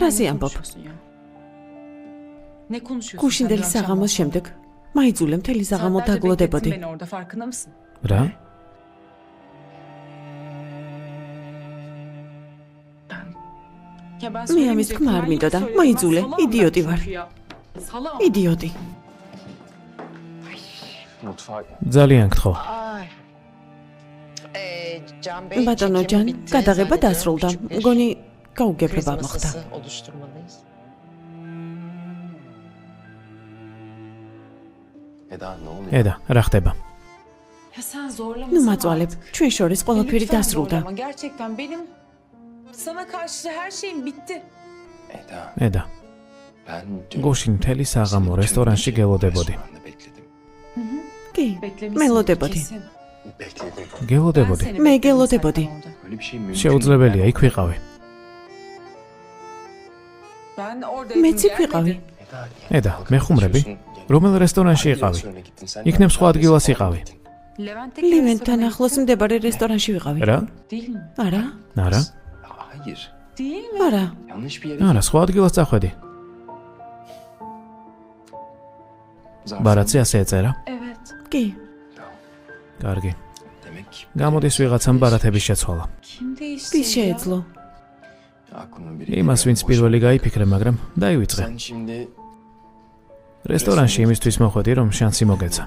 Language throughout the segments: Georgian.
რაზე ამბობ? გუშინდელი საღამოს შემდეგ მაიძულე მთელი საღამო დაგლოდებოდი. რა? მე ამის თქმა არ მინდოდა, მაიძულე, იდიოტი ვარ. იდიოტი. ძალიან გთხოვ. ბატონო ჯან, გადაღება დასრულდა. მგონი გაუგებრობა მოხდა. ედა, რა ხდება? ნუ მაწვალებ, ჩვენ შორის ყველაფერი დასრულდა. ედა. გუშინ მთელი საღამო რესტორანში გელოდებოდი. კი, მელოდებოდი. გელოდებოდი. მე გელოდებოდი. შეუძლებელია იქ ვიყავი. მეც იქ ვიყავი. ედა, მეხუმრები? რომელ რესტორანში იყავი? იქნებ სხვა ადგილას იყავი. ლევენთან ახლოს მდებარე რესტორანში ვიყავი. რა? არა? არა? არა. არა, სხვა ადგილას წახვედი. ბარაცი ასე ეწერა? კი. კარგი. გამოდის ვიღაცამ ბარათების შეცვალა. ვის შეეძლო? იმას, ვინც პირველი გაიფიქრე, მაგრამ დაივიწყე. რესტორანში იმისთვის მოხვედი, რომ შანსი მოგეცა.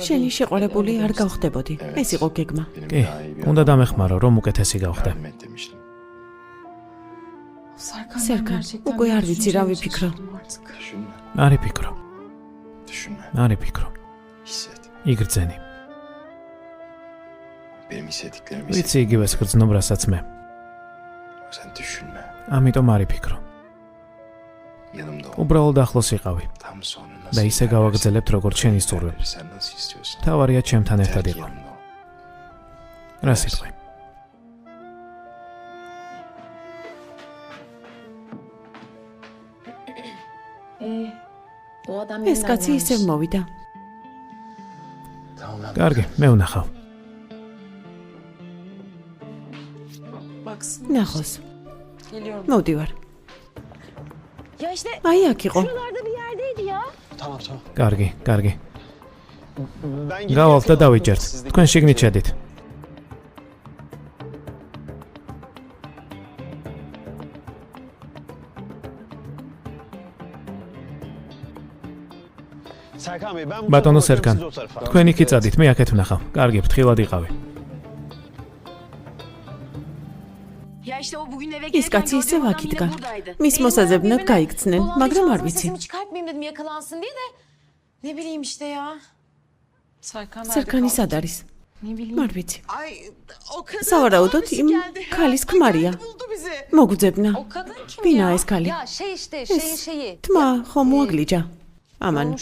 შენი შეყვარებული არ გავხდებოდი. ეს იყო გეგმა. კი, უნდა დამეხმარო, რომ უკეთესი გავხდე. სერგან, უკვე არ ვიცი რა ვიფიქრო. არ იფიქრო. არ იფიქრო. იგრძენი. ვიცი იგივეს გრძნობ, რასაც მე. ამიტომ არ იფიქრო. უბრალოდ ახლოს იყავი და ისე გავაგრძელებთ, როგორც შენი სწორები. თავარია ჩემთან ერთად იყო. რა სიტყვი? ეს კაცი ისევ მოვიდა. კარგი, მე ვნახავ. ნახოს. მოვდივარ. აი აქ იყო. კარგი, კარგი. გავალთ და დავიჯერთ. თქვენ შიგნით შედით. ბატონო სერგან, თქვენ იქ იწადით, მე აქეთ ვნახავ. კარგი, ფრთხილად იყავი. ის კაცი ისევ აქ იდგა. მის მოსაზებნად გაიქცნენ, მაგრამ არ ვიცი. სერგანი სად არის? არ ვიცი. სავარაუდოდ იმ ქალის ქმარია. მოგუძებნა. ვინაა ეს ქალი? თმა ხომ მოაგლიჯა? ამან.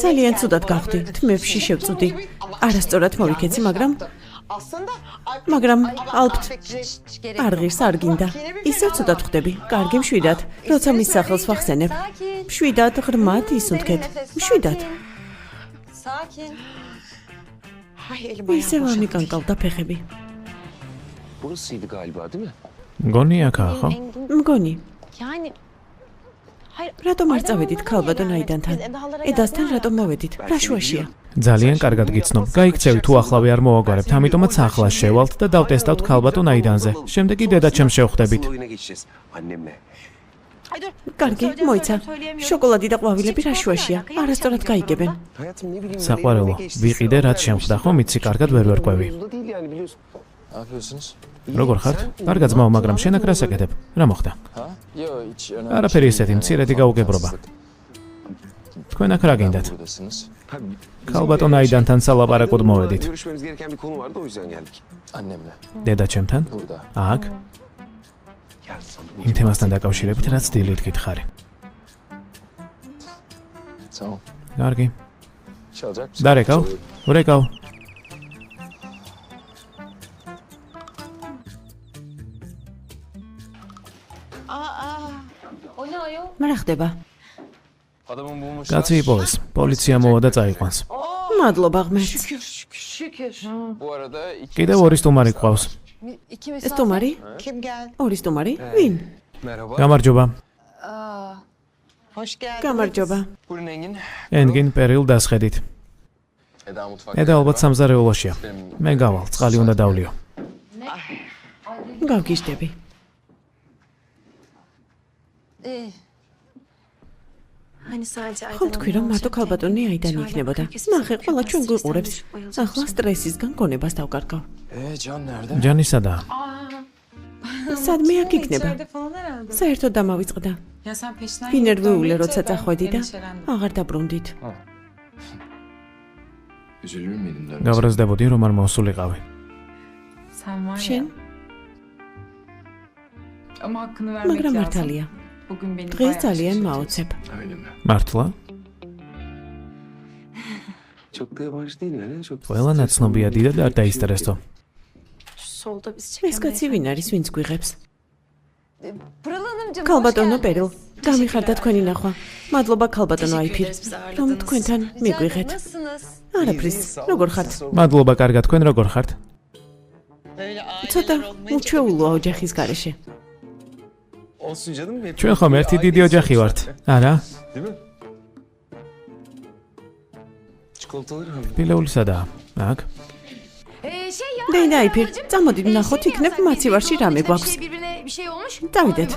ძალიან ცუდად გავხდი, თმებში შევწუდი. არასწორად მოვიქეცი, მაგრამ ალბთ არ ღირს არ გინდა. ისევ ცუდად ხვდები, კარგი მშვიდად, როცა მის სახელს ვახსენებ. მშვიდად ღრმად ისუნთქეთ. მშვიდად. ისევ ამიკანკავდა ფეხები. მგონი აქაა, ხო? მგონი. რატომ არ წავედით ქალბატონ აიდანთან? ედასთან რატომ მოვედით? რა შუაშია? ძალიან კარგად გიცნობ. გაიქცევი თუ ახლავე არ მოვაგვარებთ, ამიტომაც ახლა შევალთ და დავტესტავთ ქალბატონ აიდანზე. შემდეგ კი დედაჩემს შევხვდებით. კარგი, მოიცა. შოკოლადი და ყვავილები რა შუაშია? არასწორად გაიგებენ. საყვარელო, ვიყიდე რაც შემხვდა, ხომ იცი კარგად ვერ ვერკვევი. როგორ ხართ? კარგად ძმაო, მაგრამ შენ აქ რას აკეთებ? რა მოხდა? არაფერი ისეთი, მცირედი გაუგებრობა. თქვენ აქ რა გინდათ? ქალბატონ აიდანთან სალაპარაკოდ მოვედით. დედაჩემთან? აქ? იმ თემასთან დაკავშირებით რაც დილით გითხარი. კარგი. დარეკავ? ვრეკავ. რა ხდება? კაცი იპოვეს. პოლიცია მოვა და წაიყვანს. მადლობა ღმერთს. კიდევ ორი სტუმარი გვყავს. სტუმარი? Kim geldi? ორი სტუმარი? ვინ? გამარჯობა. Hoş geldin. გამარჯობა. ენგინ პერილ დასხედით. ედა ალბათ სამზარეულოშია. მე გავალ, წყალი უნდა დავლიო. გავგიჟდები. ხო თქვი რომ მარტო ქალბატონი აიდან იქნებოდა. ნახე, ყველა ჩვენ გვიყურებს. ახლა სტრესისგან გონებას დავკარგავ. ჯანი სადაა? სადმე აქ იქნება? საერთოდ დამავიწყდა. ვინერვიული როცა წახვედი და აღარ დაბრუნდით. გავრაზდებოდი რომ არ მოსულიყავი. შენ? მაგრამ მართალია. დღეს ძალიან მაოცებ. მართლა? ყველა ნაცნობია დიდა და არ დაისტრესო. ეს კაცი ვინ არის, ვინც გვიღებს? ქალბატონო პერილ, გამიხარდა თქვენი ნახვა. მადლობა ქალბატონო აიფირ, რომ თქვენთან მიგვიღეთ. არაფრის, როგორ ხართ? მადლობა, კარგად, თქვენ როგორ ხართ? ცოტა უჩვეულოა ოჯახის გარეშე. ჩვენ ხომ ერთი დიდი ოჯახი ვართ, არა? პილეული სადაა? აქ? დეინა აიფირ, წამოდით ვნახოთ იქნებ მაცივარში რამე გვაქვს. დავიდეთ.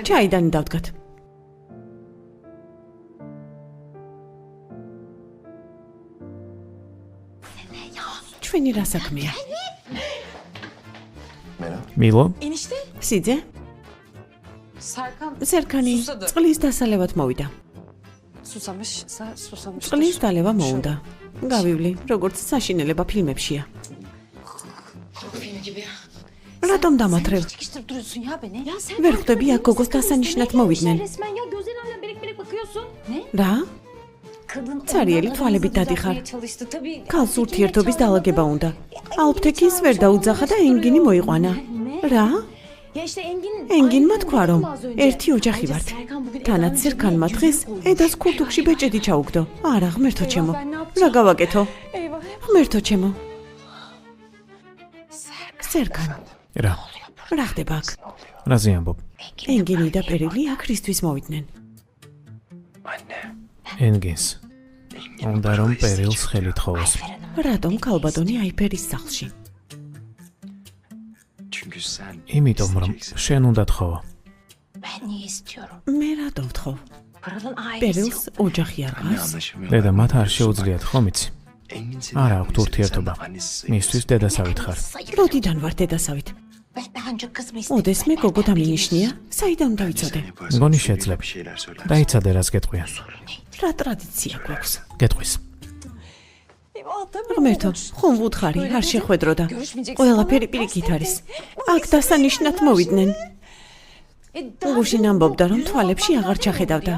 ჩაიდანი დავდგათ. ჩვენი რა საქმეა? მილო? სიძე? სერკანი წყლის დასალევად მოვიდა. წყლის დალევა მოუნდა. გავივლი, როგორც საშინელება ფილმებშია. რატომ დამათრევ? ვერ ხვდები აქ გოგოს დასანიშნად მოვიდნენ. რა? ცარიელი თვალებით დადიხარ. ქალს ურთიერთობის დაალაგება უნდა. ალფთექის ვერ დაუძახა და ენგინი მოიყვანა. რა? ენგინმა თქვა რომ ერთი ოჯახი ვართ. თანაც სერკანმა დღეს ედას ქურთუკში ბეჭედი ჩაუგდო. არა, ღმერთო ჩემო. რა გავაკეთო? ღმერთო ჩემო. სერკან. რა? რა ხდება აქ? რაზე ამბობ? ენგინი და პერილი აქ რისთვის მოვიდნენ? ენგინს. უნდა რომ პერილს ხელი თხოვოს. რატომ ქალბატონი აიფერის სახლში? იმიტომ რომ შენ უნდა თხოვო. მე რატომ ვთხოვ? პერილს ოჯახი არ ყავს? დედა მათ არ შეუძლიათ ხომ იცი? არა აქვთ ურთიერთობა. მისთვის დედასავით ხარ. როდიდან ვარ დედასავით? ოდეს მე გოგო დამინიშნია? საიდან დავიცოდე? მგონი შეძლებ. დაიცადე რას გეტყვიან. რა ტრადიცია გვაქვს? გეტყვის. ღმერთო, ხომ ვუთხარი, არ შეხვედროდა. ყველაფერი პირიქით არის. აქ დასანიშნად მოვიდნენ. გუშინ ამბობდა, რომ თვალებში აღარ ჩახედავდა.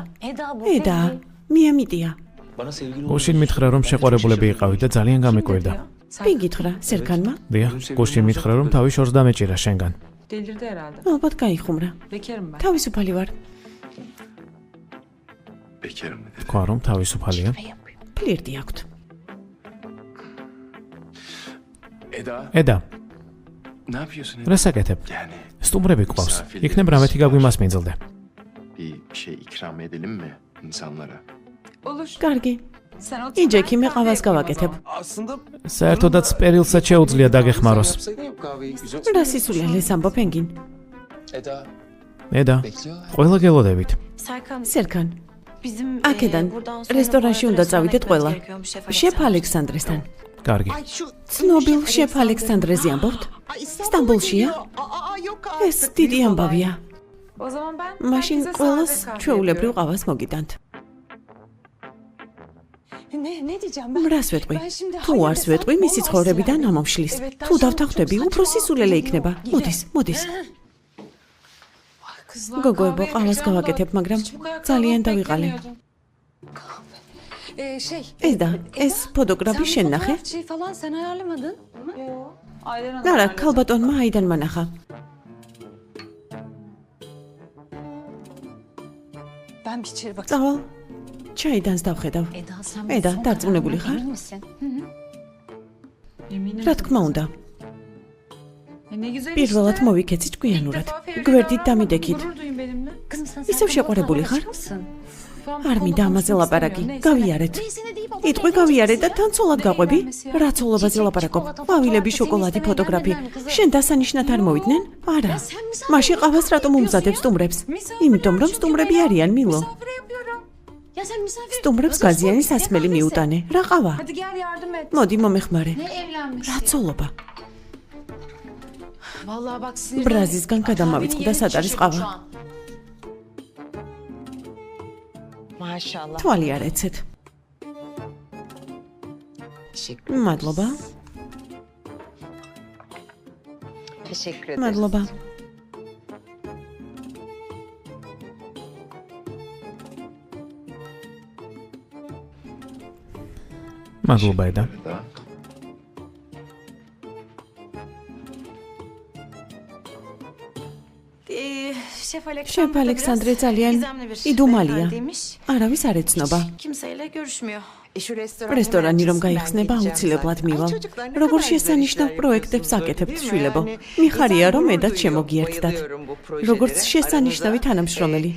ედა, მიემიტია. გუშინ მითხრა რომ შეყვარებულები იყავით და ძალიან გამიკვირდა. ვინ გითხრა, სერკანმა? დიახ, გუშინ მითხრა რომ თავი შორს დამეჭირა შენგან. ალბათ გაიხუმრა. თავისუფალი ვარ. თქვა რომ თავისუფალია. ფლირტი აქვთ. ედა. რა საკეთებ? სტუმრები გვყავს. იქნებ რამეთი გაგვიმასმინძლდე. კარგი. იჯექი მე ყავას გავაკეთებ. საერთოდაც პერილსაც შეუძლია დაგეხმაროს. რა სისულელეს ამბობ ენგინ? ედა, ყველა გელოდებით. სერკან. აქედან რესტორანში უნდა წავიდეთ ყველა. შეფ ალექსანდრესთან. კარგი. ცნობილ შეფ ალექსანდრეზე ამბობთ? სტამბოლშია? ეს დიდი ამბავია. მაშინ ყველას ჩვეულებრივ ყავას მოგიტანთ. რას ვეტყვი? თუ არს ვეტყვი, მისი ცხოვრებიდან ამომშლის. თუ დავთანხმდები, უფრო სისულელე იქნება. მოდის. გოგოებო, ყავას გავაკეთებ, მაგრამ ძალიან დავიყალე. ეს ფოტოგრაფი შენ ნახე? არა, ქალბატონმა აიდანმა ნახა. წავალ. ჩაიდანს დავხედავ. ედა, დარწმუნებული ხარ? რა თქმა უნდა. პირველად მოვიქეცი ჭკვიანურად. გვერდით დამიდექით. ისევ შეყვარებული ხარ? არ მინდა ამაზე ლაპარაკი. გავიარეთ. იტყვი გავიარეთ და თან ცოლად გაყვები? რა ცოლობაზე ლაპარაკობ? ყვავილები, შოკოლადი, ფოტოგრაფი. შენ დასანიშნად არ მოვიდნენ? არა. მაშინ ყავას რატომ უმზადებ სტუმრებს? იმიტომ რომ სტუმრები არიან, მილო. სტუმრებს გაზიანი სასმელი მიუტანე. რა ყავა? მოდი მომეხმარე. რა ცოლობა? ბრაზისგან გადამავიწყდა სად არის ყავა? თვალი არ ეცეთ. მადლობა. მადლობა. მადლობა ედა. შეფ ალექსანდრე ძალიან იდუმალია. არავის არ ეცნობა. რესტორანი რომ გაიხსნება, აუცილებლად მივალ. როგორ შესანიშნავ პროექტებს აკეთებთ, შვილებო. მიხარია რომ ედაც შემოგიერთდათ. როგორც შესანიშნავი თანამშრომელი.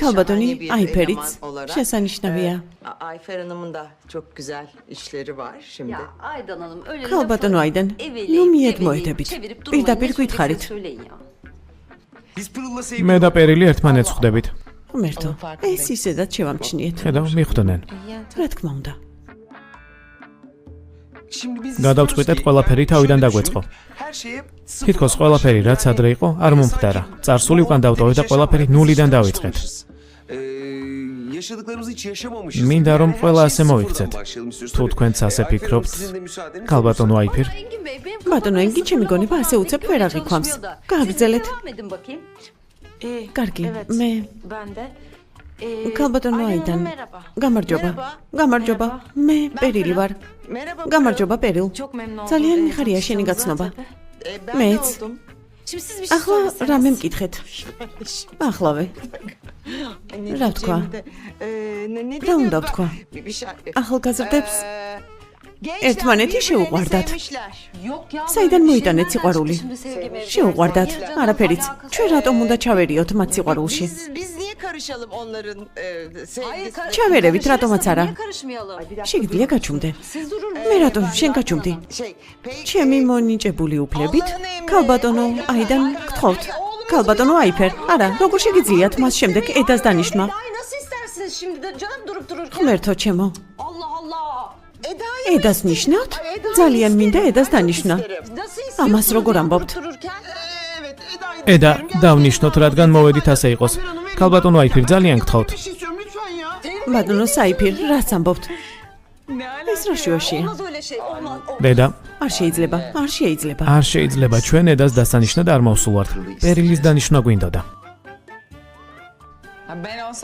Kalbadoni Ayperits შესანიშნავია. Ayfer Hanım'ın da çok güzel işleri var şimdi. Aydan Hanım öyle Kalbadonu Aydan. ნუ მიედმოეთებით. პირდაპირ გითხარით. მე და პერილი ერთმანეთს ხვდებით. ღმერთო, ეს ისედაც შევამჩნიეთ. ხედავ, მიხვდნენ. რა თქმა უნდა. გადავწყვიტეთ ყველაფერი თავიდან დაგვეწყო. თითქოს ყველაფერი რაც ადრე იყო, არ მომხდარა. წარსული უკან დავტოვეთ და ყველაფერი ნულიდან დავიწყეთ. მინდა რომ ყველა ასე მოიქცეთ. თუ თქვენც ასე ფიქრობთ, ქალბატონო აიფერ. ბატონო ენგი ჩემი გონება ასე უცებ ვერ აღიქვამს. გააგრძელეთ. კარგი, მე ქალბატონო აიდან. გამარჯობა. გამარჯობა. მე პერილი ვარ. გამარჯობა პერილ. ძალიან მიხარია შენი გაცნობა. მეც. ახლა რამე მკითხეთ. ახლავე. რა ვთქვა? რა უნდა ვთქვა? ახალგაზრდებს ერთმანეთი შეუყვარდათ. საიდან მოიტანეთ სიყვარული? შეუყვარდათ, არაფერიც. ჩვენ რატომ უნდა ჩავერიოთ მათ სიყვარულში? ჩავერევით, რატომაც არა. შეგიძლია გაჩუმდე. მე რატომ შენ გაჩუმდი? ჩემი მონიჭებული უფლებით, ქალბატონო აიდან გთხოვთ. ქალბატონო აიფერ, არა, როგორ შეგიძლიათ მას შემდეგ ედას დანიშნვა? ღმერთო ჩემო. ედას ნიშნავთ? ძალიან მინდა ედას დანიშნა. ამას როგორ ამბობთ? ედა, დავნიშნოთ, რადგან მოვედით ასე იყოს. ქალბატონო აიფერ, ძალიან გთხოვთ. ბატონო საიფირ, რაც ამბობთ? ეს რა შუაშია? დედა, არ შეიძლება, არ შეიძლება. არ შეიძლება ჩვენ ედას დასანიშნად არ მოვსულვართ. პერილის დანიშნა გვინდოდა.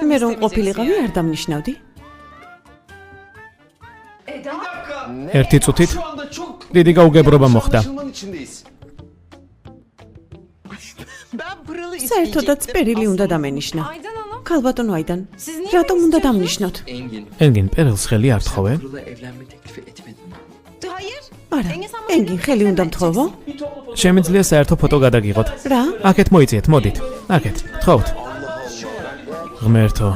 მე რომ ყოფილიყავი არ დამნიშნავდი? ერთი წუთით დიდი გაუგებრობა მოხდა. საერთოდაც პერილი უნდა დამენიშნა. ქალბატონო აიდან, რატომ უნდა დამნიშნოთ? ენგინ პერილს ხელი არ თხოვე? არა, ენგინ ხელი უნდა მთხოვო? შემიძლია საერთო ფოტო გადაგიღოთ. რა? აქეთ მოიწიეთ, მოდით. აქეთ, თხოვთ. ღმერთო.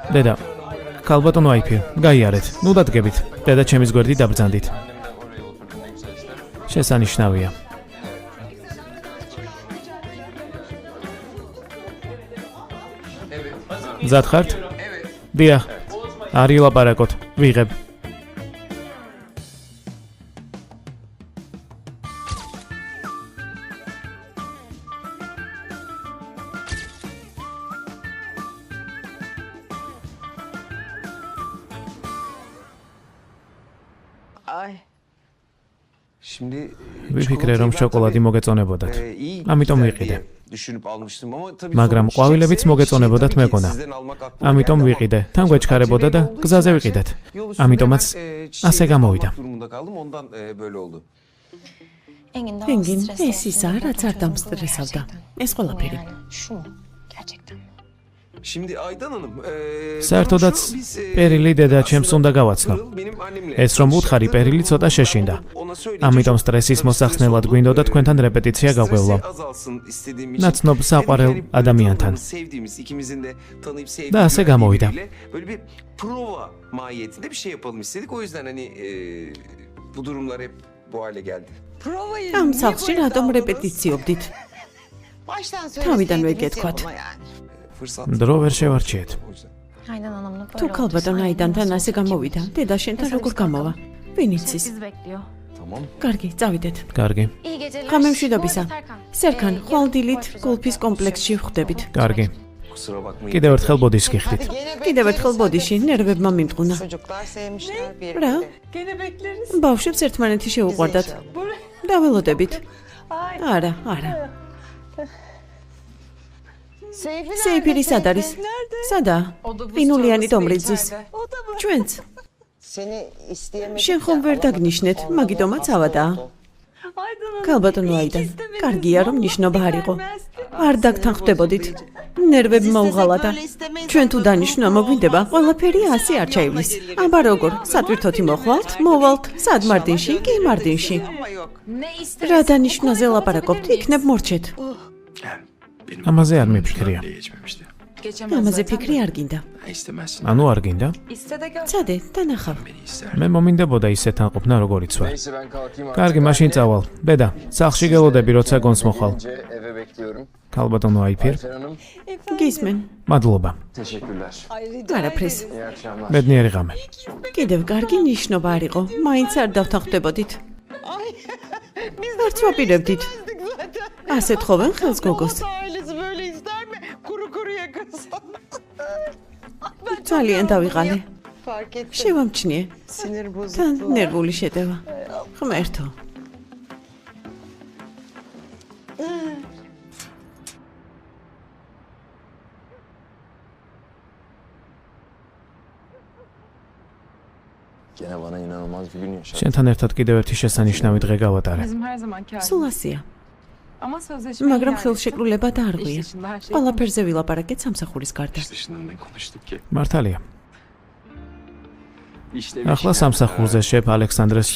დედა, ქალბატონო აიფერ, გაიარეთ. ნუ დადგებით. დედა ჩემის გვერდით დაბრძანდით. შესანიშნავია. მზად ხართ? დიახ. არ ილაპარაკოთ. ვიღებ. ვიფიქრე რომ შოკოლადი მოგეწონებოდათ. ამიტომ ვიყიდე. მაგრამ ყვავილებიც მოგეწონებოდათ მეგონა. ამიტომ ვიყიდე, თან გვეჩქარებოდა და გზაზე ვიყიდეთ. ამიტომაც ასე გამოვიდა. ენგინ, ეს ისა რაც არ დამსტრესავდა. ეს ყველაფერი. საერთოდაც პერილი დედა ჩემს უნდა გავაცნო. ეს რომ უთხარი პერილი ცოტა შეშინდა. ამიტომ სტრესის მოსახსნელად გვინდოდა თქვენთან რეპეტიცია გავგევლო. ნაცნობ საყვარელ ადამიანთან. და ასე გამოვიდა. ამ სახლში რატომ რეპეტიციობდით? თავიდანვე გეთქვათ. დრო ვერ შევარჩიეთ. თუ ქალბატონ აიდანთან ასე გამოვიდა, დედა შენთან როგორ გამოვა? ვინ იცის? კარგი, წავიდეთ. კარგი. ღამე მშვიდობისა. სერქან, ხვალდილით გოლფის კომპლექსში ვხვდებით. კარგი. კიდევ ერთხელ ბოდიშს გიხდით. კიდევ ერთხელ ბოდიში, ნერვებმა მიმტყუნა. რა? ბავშვებს ერთმანეთი შეუყვარდათ. დაველოდებით. არა. სეიფირი სად არის? სადაა? ყინულიანი დომრიძის. ჩვენც. შენ ხომ ვერ დაგნიშნეთ, მაგიტომაც ავადაა. ქალბატონო აიდან, კარგია რომ ნიშნობა არ იყო. არ დაგთანხმდებოდით. ნერვები მოუღალადა. ჩვენ თუ დანიშნვა მოგვინდება, ყველაფერი ასე არ ჩაივლის. აბა როგორ, სატვირთოთი მოხვალთ, მოვალთ, სად მარდინში, კი მარდინში. რა დანიშნვაზე ლაპარაკობთ, იქნებ მორჩეთ. ამაზე არ მიფიქრია. ამაზე ფიქრი არ გინდა. ანუ არ გინდა? ცადე, დანახავ. მე მომინდებოდა ისე თანყოფნა როგორიც ვარ. კარგი, მაშინ წავალ. დედა, სახლში გელოდები, როცა გონს მოხვალ. ქალბატონო აიფირ. გისმენ. მადლობა. არაფრის. ბედნიერი ღამე. კიდევ კარგი ნიშნობა არ იყო, მაინც არ დავთანხმდებოდით. არც ვაპირებდით. ასე თხოვენ ხელს გოგოს. ძალიან დავიღალე. შევამჩნიე. თან ნერვული შეტევა. ღმერთო. შენთან ერთად კიდევ ერთი შესანიშნავი დღე გავატარე. სულ ასია. მაგრამ ხელშეკრულება დაარღვია. ყველაფერზე ვილაპარაკეთ სამსახურის გარდა. მართალია. ახლა სამსახურზე შეფ ალექსანდრეს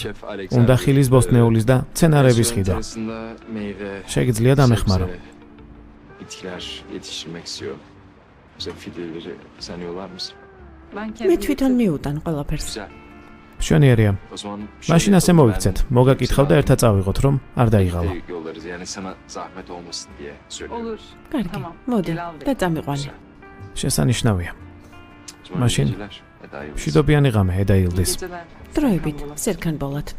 უნდა ხილის ბოსტნეულის და მცენარების ხიდა. შეგიძლია დამეხმარო. მე თვითონ მიუტან ყველაფერს. მშვენიერია. მაშინ ასე მოვიქცეთ. მოგაკითხავ და ერთად წავიღოთ, რომ არ დაიღალო. კარგი, მოდი და წამიყვანე. შესანიშნავია. მაშინ მშვიდობიანი ღამე, ედა ილდის. დროებით, სერქან ბოლად.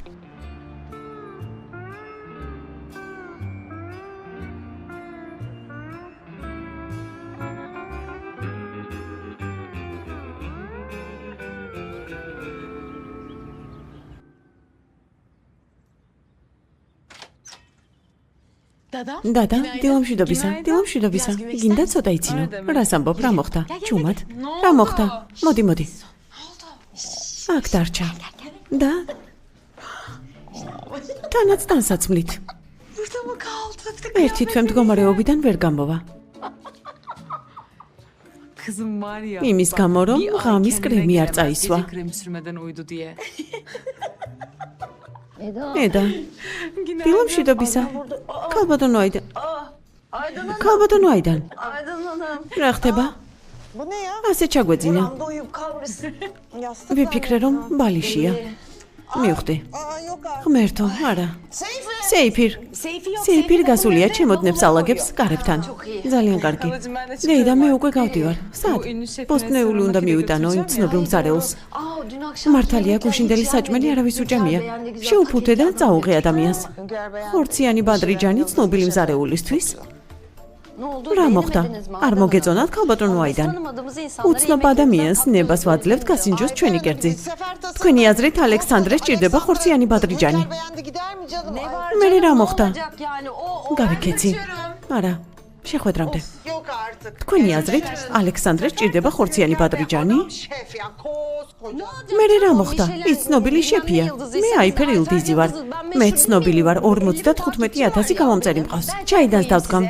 დადა, დილამშვიდობისა. გინდა ცოტა იცინო. რას ამბობ, რა მოხდა? ჩუმად. რა მოხდა? მოდი. აქ დარჩა. და თანაც თანსაცმლით. ერთი თვე მდგომარეობიდან ვერ გამოვა. იმის გამო, რომ ღამის კრემი არ წაისვა. ედა, დილამშვიდობისა. ქალბატონო აიდან. რა ხდება? ასე ჩაგვეძინა. ვიფიქრე, რომ ბალიშია. მივხვდი. ღმერთო, არა. სეიფირ გასულია ჩემოდნებს ალაგებს კარებთან. ძალიან კარგი. დეიდა, მე უკვე გავდივარ. სად? ბოსტნეული უნდა მივიტანო იმ ცნობილ მზარეულს. მართალია, გუშინდელი საჭმელი არავის უჭამია. შეუფუთე და წაუღე ადამიანს. ხორციანი ბადრიჯანი ცნობილი მზარეულისთვის. რა მოხდა? არ მოგეწონათ ქალბატონო აიდან? უცნობ ადამიანს ნებას ვაძლევთ გასინჯოს ჩვენი კერძი. თქვენი აზრით ალექსანდრეს ჭირდება ხორციანი ბადრიჯანი. მე რა მოხდა? გავიქეცი. არა, შეხვედრამდე. Yok artık. თქვენი აზრით, ალექსანდრე სჭირდება ხორციანი ბადრიჯანი? Şef ya koskoca. მე რა მოხდა? ის ცნობილი შეფია. მე აიფერ ილდიზი ვარ. მე ცნობილი ვარ 55000 გამომწერი მყავს. ჩაიდანს დავდგამ.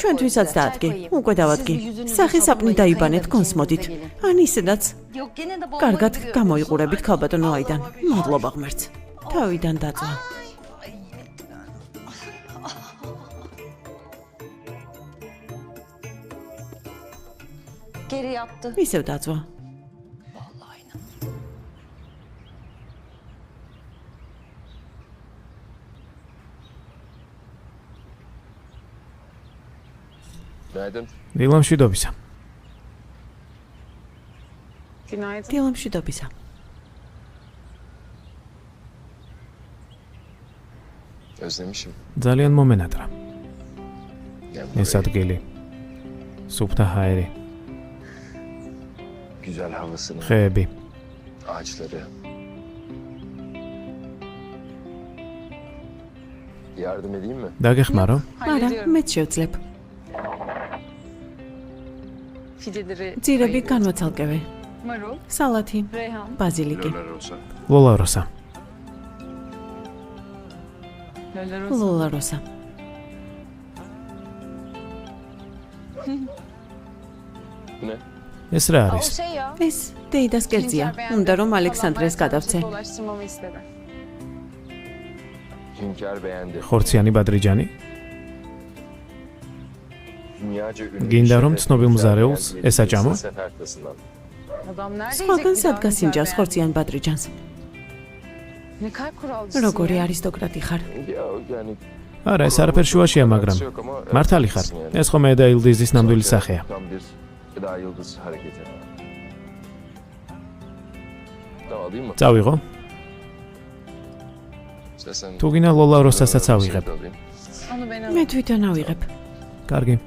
ჩვენთვისაც დაადგე. უკვე დავადგე. სახე საპნი დაიბანეთ გონსმოდით. ან ისედაც. კარგად გამოიყურებით ქალბატონო აიდან. მადლობა ღმერთს. თავიდან დაწვა. Geri yattı. ისევ დაწვა. Günaydın. დილამშვიდობისა. დილამშვიდობისა. Özlemişim. ძალიან მომენატრა. Gel ეს buraya. ადგილი. სუფთა ჰაერი, Güzel havasını, ხეები. ağaçları. Yardım edeyim mi? დაგეხმარო? არა, მეც შევძლებ. Fideleri, ძირები განვაცალკევე. marul, სალათი, reyhan, ბაზილიკი, ლოლაროსა. löleros. ლოლაროსა. Ne? ეს რა O არის? şey ya. ეს დეიდას კერძია. უნდა რომ ალექსანდრეს გადავცე. Dolaştırmamı istedi. Hünkâr beğendi. ხორციანი ბადრიჯანი? Dünyaca ünlü Gindar şef Rom ve ცნობილ hünkâr მზარეულს beğendi. ესაჭამო? Sefer tasından. Adam nerede სხვაგან yiyecek bir სად daha გასინჯავს güzel ხორციან ბადრიჯანს? Ne kalp kuralcısın როგორი ya. არისტოკრატი ხარ? Ya yani არა, ეს არაფერ შუაშია, მაგრამ მართალი ხარ. ეს ხომ ედა ილდიზის ნამდვილი სახეა. Tam bir Eda Yıldız hareketi. Tamam alayım mı? წავიღო? İstersen თუ გინდა ლოლაროსასაც ავიღებ. alayım. Onu ben მე alayım. თვითონ ავიღებ. კარგი.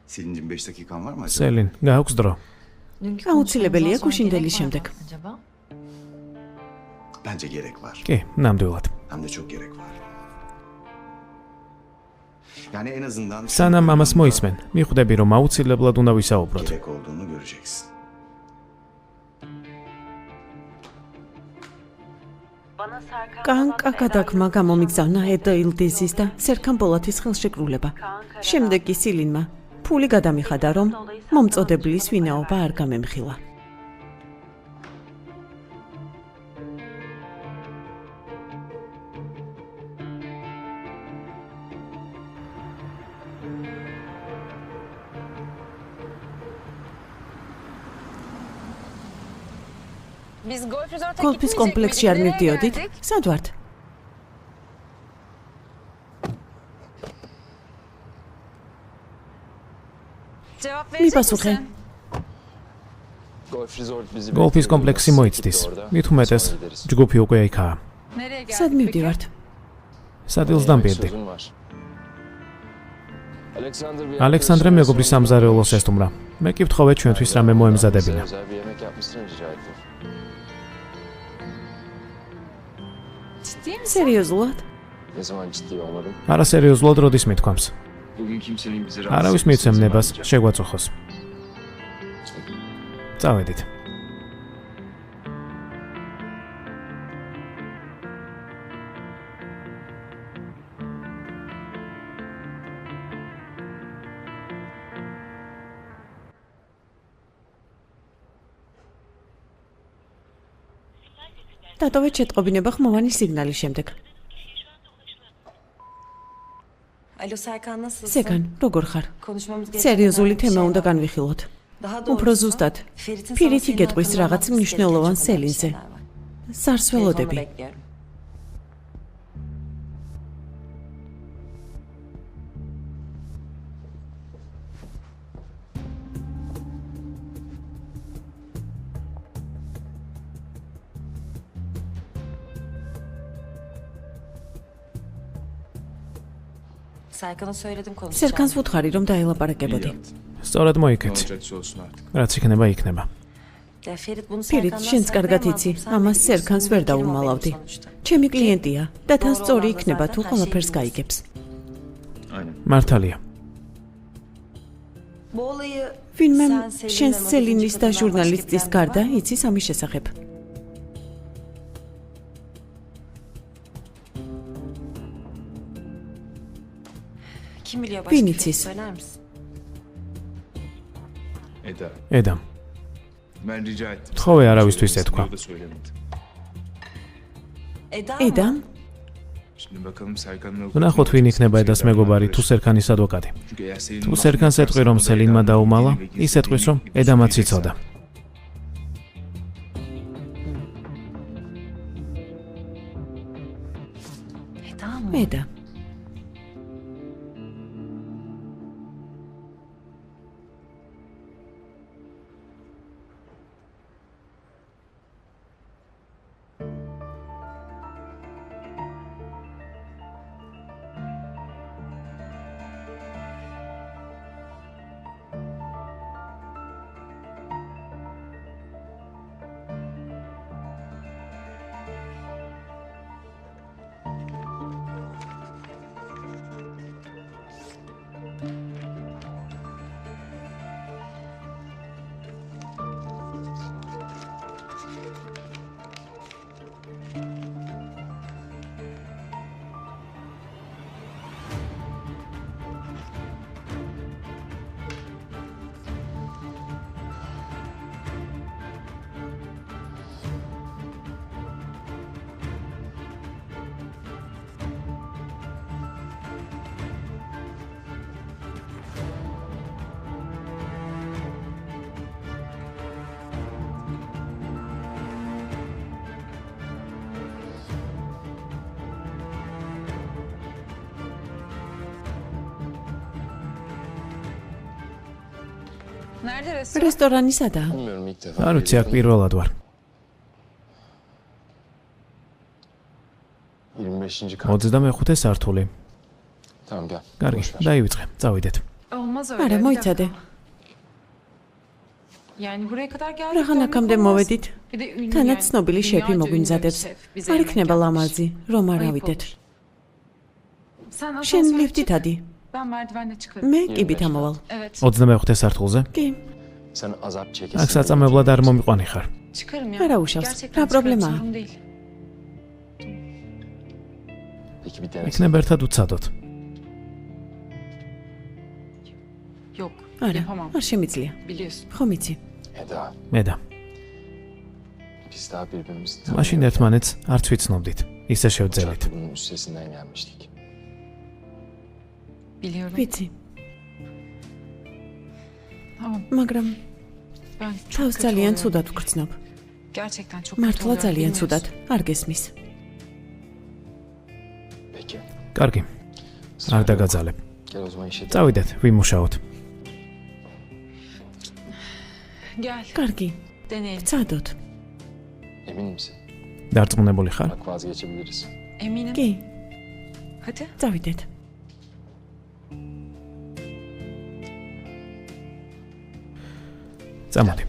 Selin'cim 5 dakikan var mı acaba? სელინ, გააქვს დრო? აუცილებელია გუშინდელი შემდეგ. Bence gerek var. კი, ნამდვილად. Hem de çok gerek var. Yani en azından სანამ ამას მოისმენ, მიხვდები რომ აუცილებლად უნდა ვისაუბროთ. gerek olduğunu göreceksin. კანკა გადაგმა გამომიგზავნა ედა ილდიზის და სერქან ბოლათის ხელშეკრულება. შემდეგ კი სილინმა ფული გადამიხადა, რომ მომწოდებლის ვინაობა არ გამემხილა. Biz golf resort'a გოლფის gitmeyecek კომპლექსში miydik? არ Nereye მივდიოდით? geldik? სად ვართ? Cevap verecek მიპასუხე. misin? Golf Resort bizi გოლფის bekliyor. კომპლექსი Biz მოიცდის. ekip de orada. მით უმეტეს Sonra gideriz. ჯგუფი უკვე იქაა. Nereye geldik? სად peki? მივდივართ? სადილს Yemek დამპირდი. sözün var. ალექსანდრე მეგობრის სამზარეულოს ესტუმრა. მე კი ვთხოვე ჩვენთვის რამე მოემზადებინა. Özel bir yemek yapmışsın rica ettim. Ciddi misin? სერიოზულად? Ne zaman ciddi olmadım? არა სერიოზულად როდის მithქვამს? Bugün kimsenin bizi არავის მიცემნებას შეგვაწუხოს. წავედით. დატოვეთ შეტყობინება ხმოვანი სიგნალის შემდეგ. Alo Serkan nasılsın? სეგან, როგორ ხარ? Konuşmamız gereken სერიოზული önemli bir თემა şey უნდა var. განვიხილოთ. Daha უფრო doğrusu, ზუსტად, Ferit'in sana ფირითი senin გეტყვის hakkında რაღაც anlatması მნიშვნელოვან gereken çok önemli სელინზე. şeyler var. Telefonla სარსველოდები. bekliyorum. Serkan'a söyledim konuşacağım. სერქანს ვუთხარი, რომ დაელაპარაკებოდი. სწორად მოიქეცი. olsun artık. რაც იქნება იქნება. Pirit, შენც კარგად იცი, ამას სერქანს ვერ დაუმალავდი. ჩემი კლიენტია და თან სწორი იქნება თუ ყველაფერს გაიგებს. მართალია. ვინმე შენს სელინის და ჟურნალისტის გარდა იცის ამის შესახებ. ვინ იცის? ედამ. თხოვე არავისთვის ეთქვა. ედამ? ვნახოთ ვინ იქნება ედას მეგობარი თუ სერქანის ადვოკატი. თუ სერქანს ეტყვი რომ სელინმა დაუმალა, ის ეტყვის რომ ედამაც იცოდა. ედა. Nerede restoran? რესტორანი სადაა? Bilmiyorum ilk defa. არ ვიცი, აქ პირველად ვარ. 25. kat. 25 სართული. Tamam gel. კარგი, Boş ver. დაივიწყე, წავიდეთ. Olmaz öyle. არა, bir მოიცადე. dakika. Yani buraya kadar geldik. Rağan dönmek akşamda olmaz. movedit. Bir de ünlü თანაც yani, ცნობილი შეფი dünyaca ünlü bir მოგვინზადებს. şef bize არ yemek იქნება yapmış. ლამაზი, რომ არ Ayıp ავიდეთ. olur. Sen შენ asansöre ლიფტით çık, ადი. ben merdivenle çıkarım. მე კიბით ამოვალ. Evet. 25 სართულზე. Sen კი, azap çekesin. აქ საწამებლად არ მომიყვანი xar. Çıkarım ya. არა უშავს. Gerçekten რა çıkarım, პრობლემაა? sorun değil. Peki bir denesin. იქნებ ერთად უცადოთ. Yok. არა, Yapamam. არ შემიძლია. Biliyorsun. ხომ იცი? Eda. მედა. Biz daha birbirimizi მაშინ ერთმანეთს არც ვიცნობდით. ისე შევძელით. Uçakta bunun üstesinden gelmiştik. Biliyorum. ვიცი, Tamam. მაგრამ Ben çok თავს kötü ძალიან oluyorum. ცუდად ვგრძნობ. Gerçekten çok kötü მართლა oluyorum. ძალიან bilmiyorsun. ცუდად, არ გესმის. Peki. კარგი, არ დაგაძალებ. Gel o zaman işe. წავიდეთ, ვიმუშაოთ. Gel. კარგი, Deneyelim. წადოთ. Emin misin? დარწმუნებული ხარ? Bak vazgeçebiliriz. Eminim. კი, Hadi. წავიდეთ. წამოდი.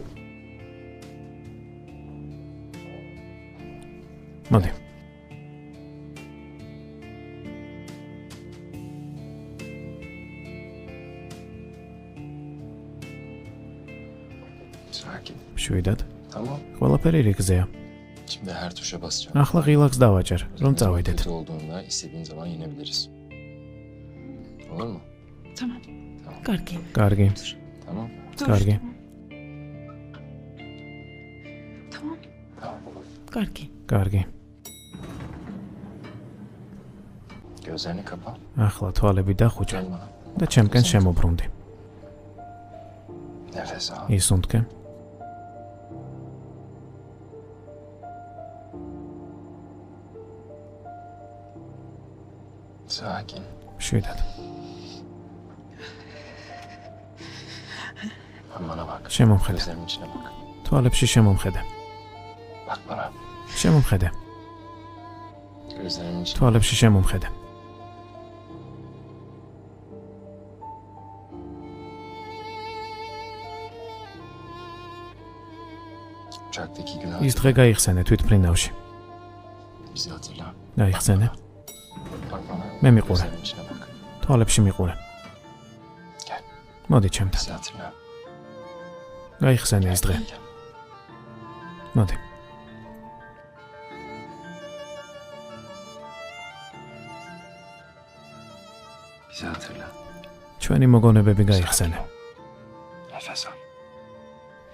მოდი. Sakin. შვიდად. Tamam. ყველაფერი რიგზეა. Şimdi her tuşa basacağım. ახლა ღილაკს დავაჭერ, რომ Ne zaman წავიდეთ. kötü olduğunda istediğin zaman yenebiliriz. Olur mu? Tamam. კარგი. კარგი, Tamam. Dur. კარგი. Tamam. კარგი. კარგი. Gözlerini kapa. ახლა თვალები დახუჭე Gel bana. და ჩემკენ შემოbrunდი. Nefes al. ისუნთქე. Sakin. შვიდად. Bana bak. შემომხედე. Gözlerimin içine bak. თვალებში შემომხედე. Bak bana. შემომხედე. Gözlerimin içine. თვალებში შემომხედე. Uçaktaki gün ის დღე გაიხსენე თვითმფრინავში. bizi hatırla. გაიხსენე. Bak bana. მე მიყურე. Gözlerinin içine bak. თვალებში მიყურე. Gel. მოდი ჩემთან. Bizi hatırla. გაიხსენე ის დღე. Gel. მოდი. Bizi hatırla. ჩვენი მოგონებები გაიხსენე. Nefes al.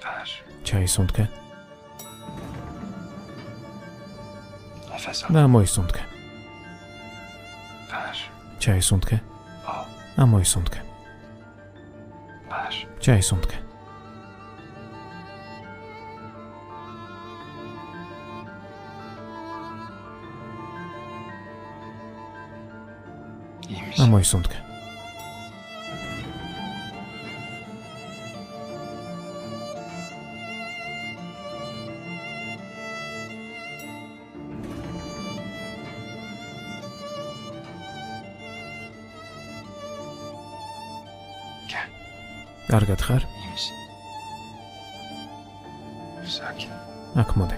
Ver. ჩაისუნთქე Nefes al. და მოისუნთქე. Ver. ჩაისუნთქე Al. და მოისუნთქე. Ver. ჩაისუნთქე. İyi და misin? მოისუნთქე. Gel. კარგად ხარ? İyi misin? Sakin. აქ მოდი.